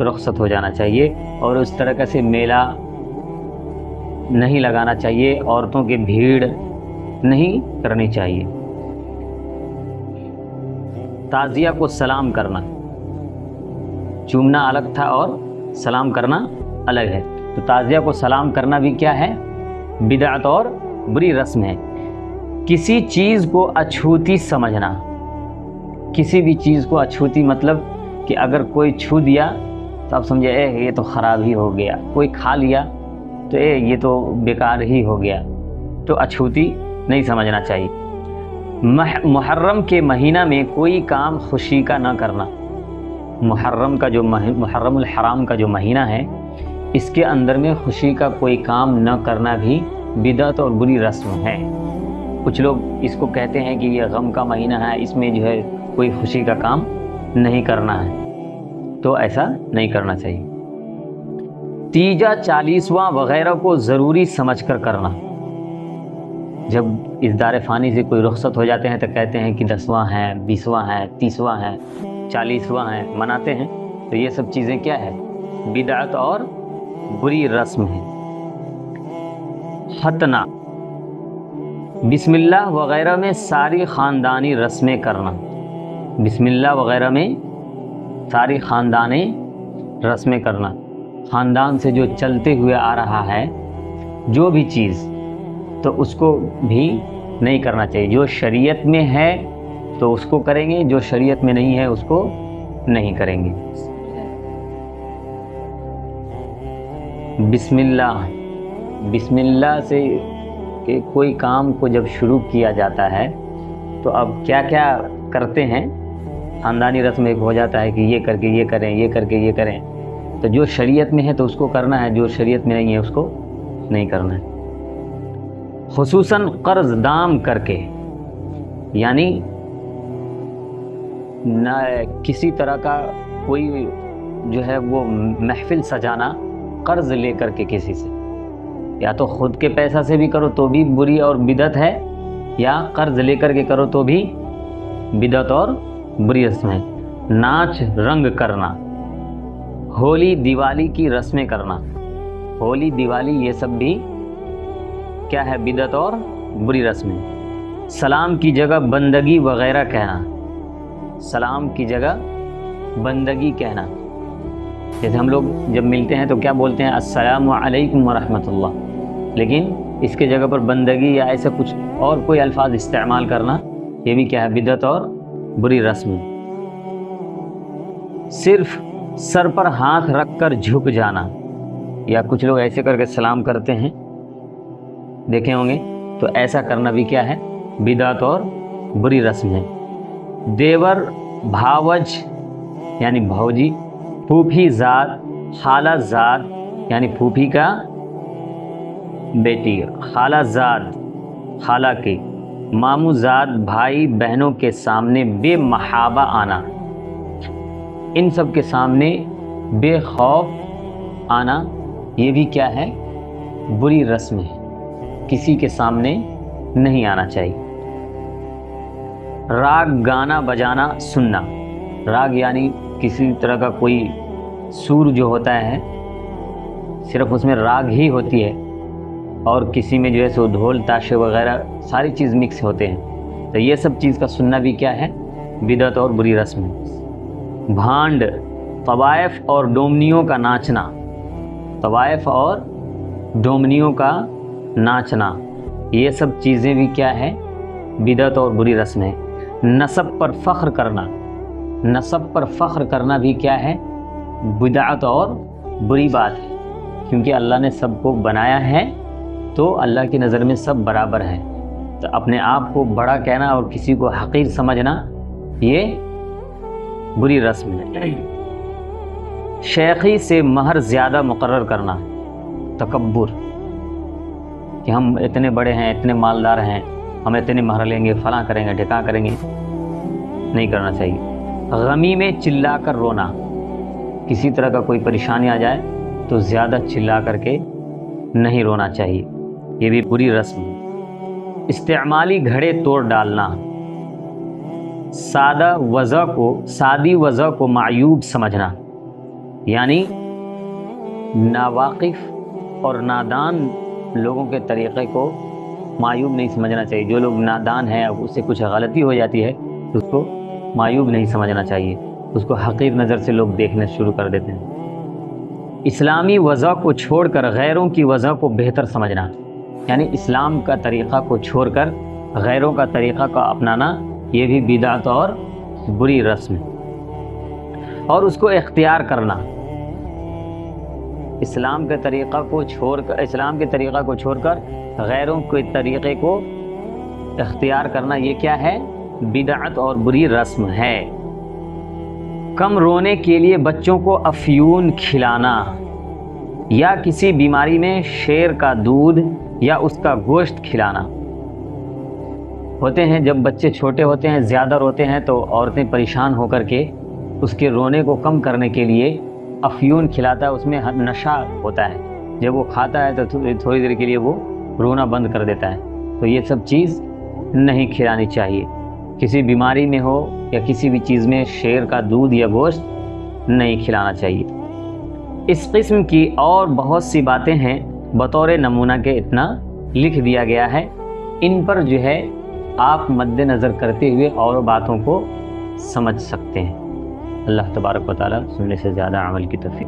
رخصت ہو جانا چاہیے، اور اس طرح سے میلہ نہیں لگانا چاہیے، عورتوں کی بھیڑ نہیں کرنی چاہیے۔ تعزیہ کو سلام کرنا، چومنا الگ تھا اور سلام کرنا الگ ہے، تو تعزیہ کو سلام کرنا بھی کیا ہے؟ بدعت اور بری رسم ہے۔ کسی چیز کو اچھوتی سمجھنا، کسی بھی چیز کو اچھوتی مطلب کہ اگر کوئی چھو دیا تو آپ سمجھے یہ تو خراب ہی ہو گیا، کوئی کھا لیا تو یہ تو بیکار ہی ہو گیا، تو اچھوتی نہیں سمجھنا چاہیے۔ محرم کے مہینہ میں کوئی کام خوشی کا نہ کرنا، محرم الحرام کا جو مہینہ ہے، اس کے اندر میں خوشی کا کوئی کام نہ کرنا بھی بدعت اور بری رسم ہے۔ کچھ لوگ اس کو کہتے ہیں کہ یہ غم کا مہینہ ہے، اس میں جو ہے کوئی خوشی کا کام نہیں کرنا ہے، تو ایسا نہیں کرنا چاہیے۔ تیجا، چالیسواں وغیرہ کو ضروری سمجھ کر کرنا، جب اس دار فانی سے کوئی رخصت ہو جاتے ہیں تو کہتے ہیں کہ 10واں ہے، 20واں ہے، 30واں ہے، 40واں ہے، مناتے ہیں، تو یہ سب چیزیں کیا ہے؟ بدعت اور بری رسم ہے۔ ختنہ، بسم اللہ وغیرہ میں ساری خاندانی رسمیں کرنا، بسم اللہ وغیرہ میں ساری خاندانی رسمیں کرنا، خاندان سے جو چلتے ہوئے آ رہا ہے جو بھی چیز، تو اس کو بھی نہیں کرنا چاہیے۔ جو شریعت میں ہے تو اس کو کریں گے، جو شریعت میں نہیں ہے اس کو نہیں کریں گے۔ بسم اللہ سے کہ کوئی کام کو جب شروع کیا جاتا ہے تو اب کیا کیا کرتے ہیں، خاندانی رسم ایک ہو جاتا ہے کہ یہ کر کے یہ کریں، یہ کر کے یہ کریں، تو جو شریعت میں ہے تو اس کو کرنا ہے، جو شریعت میں نہیں ہے اس کو نہیں کرنا ہے۔ خصوصاً قرض دام کر کے، یعنی نہ کسی طرح کا کوئی جو ہے وہ محفل سجانا قرض لے کر کے کسی سے، یا تو خود کے پیسہ سے بھی کرو تو بھی بری اور بدعت ہے، یا قرض لے کر کے کرو تو بھی بدعت اور بری رسم ہے۔ ناچ رنگ کرنا، ہولی دیوالی کی رسمیں کرنا، ہولی دیوالی یہ سب بھی کیا ہے؟ بدعت اور بری رسم ہے۔ سلام کی جگہ بندگی وغیرہ کہنا، سلام کی جگہ بندگی کہنا، جیسے ہم لوگ جب ملتے ہیں تو کیا بولتے ہیں؟ السلام علیکم ورحمۃ اللہ، لیکن اس کے جگہ پر بندگی یا ایسا کچھ اور کوئی الفاظ استعمال کرنا، یہ بھی کیا ہے؟ بدعت اور بری رسم ہے۔ صرف سر پر ہاتھ رکھ کر جھک جانا، یا کچھ لوگ ایسے کر کے سلام کرتے ہیں، دیکھے ہوں گے، تو ایسا کرنا بھی کیا ہے؟ بدعت اور بری رسم ہے۔ دیور، بھاوج یعنی بھوجی، پھوپھی زاد، خالہ زاد یعنی پھوپھی کا بیٹی، خالہ زاد خالہ کی، ماموں زاد بھائی بہنوں کے سامنے بے محابہ آنا، ان سب کے سامنے بے خوف آنا، یہ بھی کیا ہے؟ بری رسم ہے، کسی کے سامنے نہیں آنا چاہیے۔ راگ، گانا بجانا سننا، راگ یعنی کسی طرح کا کوئی سور جو ہوتا ہے، صرف اس میں راگ ہی ہوتی ہے، اور کسی میں جو ہے سو ڈھول تاشے وغیرہ ساری چیز مکس ہوتے ہیں، تو یہ سب چیز کا سننا بھی کیا ہے؟ بدعت اور بری رسم ہے۔ بھانڈ، طوائف اور ڈومنیوں کا ناچنا، طوائف اور ڈومنیوں کا ناچنا، یہ سب چیزیں بھی کیا ہے؟ بدعت اور بری رسم ہے۔ نسب پر فخر کرنا، نسب پر فخر کرنا بھی کیا ہے؟ بدعت اور بری بات ہے، کیونکہ اللہ نے سب کو بنایا ہے تو اللہ کی نظر میں سب برابر ہیں، تو اپنے آپ کو بڑا کہنا اور کسی کو حقیر سمجھنا یہ بری رسم ہے۔ شیخی سے مہر زیادہ مقرر کرنا، تکبر، کہ ہم اتنے بڑے ہیں، اتنے مالدار ہیں، ہم اتنے مہر لیں گے، فلاں کریں گے، ڈھکا کریں گے، نہیں کرنا چاہیے۔ غمی میں چلا کر رونا، کسی طرح کا کوئی پریشانی آ جائے تو زیادہ چلا کر کے نہیں رونا چاہیے، یہ بھی بری رسم ہے۔ استعمالی گھڑے توڑ ڈالنا، سادی وضع کو معیوب سمجھنا، یعنی ناواقف اور نادان لوگوں کے طریقے کو معیوب نہیں سمجھنا چاہیے. جو لوگ نادان ہیں اب اس سے کچھ غلطی ہو جاتی ہے تو اس کو معیوب نہیں سمجھنا چاہیے, اس کو حقیر نظر سے لوگ دیکھنا شروع کر دیتے ہیں. اسلامی وضع کو چھوڑ کر غیروں کی وضع کو بہتر سمجھنا, یعنی اسلام کا طریقہ کو چھوڑ کر غیروں کا طریقہ کو اپنانا, یہ بھی بدعت اور بری رسم ہے. اور اس کو اختیار کرنا, اسلام کے طریقہ کو چھوڑ کر غیروں کے طریقے کو اختیار کرنا, یہ کیا ہے؟ بدعت اور بری رسم ہے. کم رونے کے لیے بچوں کو افیون کھلانا یا کسی بیماری میں شیر کا دودھ یا اس کا گوشت کھلانا. ہوتے ہیں جب بچے چھوٹے ہوتے ہیں, زیادہ روتے ہیں, تو عورتیں پریشان ہو کر کے اس کے رونے کو کم کرنے کے لیے افیون کھلاتا ہے. اس میں نشہ ہوتا ہے, جب وہ کھاتا ہے تو تھوڑی دیر کے لیے وہ رونا بند کر دیتا ہے. تو یہ سب چیز نہیں کھلانی چاہیے. کسی بیماری میں ہو یا کسی بھی چیز میں شیر کا دودھ یا گوشت نہیں کھلانا چاہیے. اس قسم کی اور بہت سی باتیں ہیں, بطور نمونہ کے اتنا لکھ دیا گیا ہے. ان پر جو ہے آپ مد نظر کرتے ہوئے اور باتوں کو سمجھ سکتے ہیں. اللہ تبارک و تعالیٰ سننے سے زیادہ عمل کی توفیق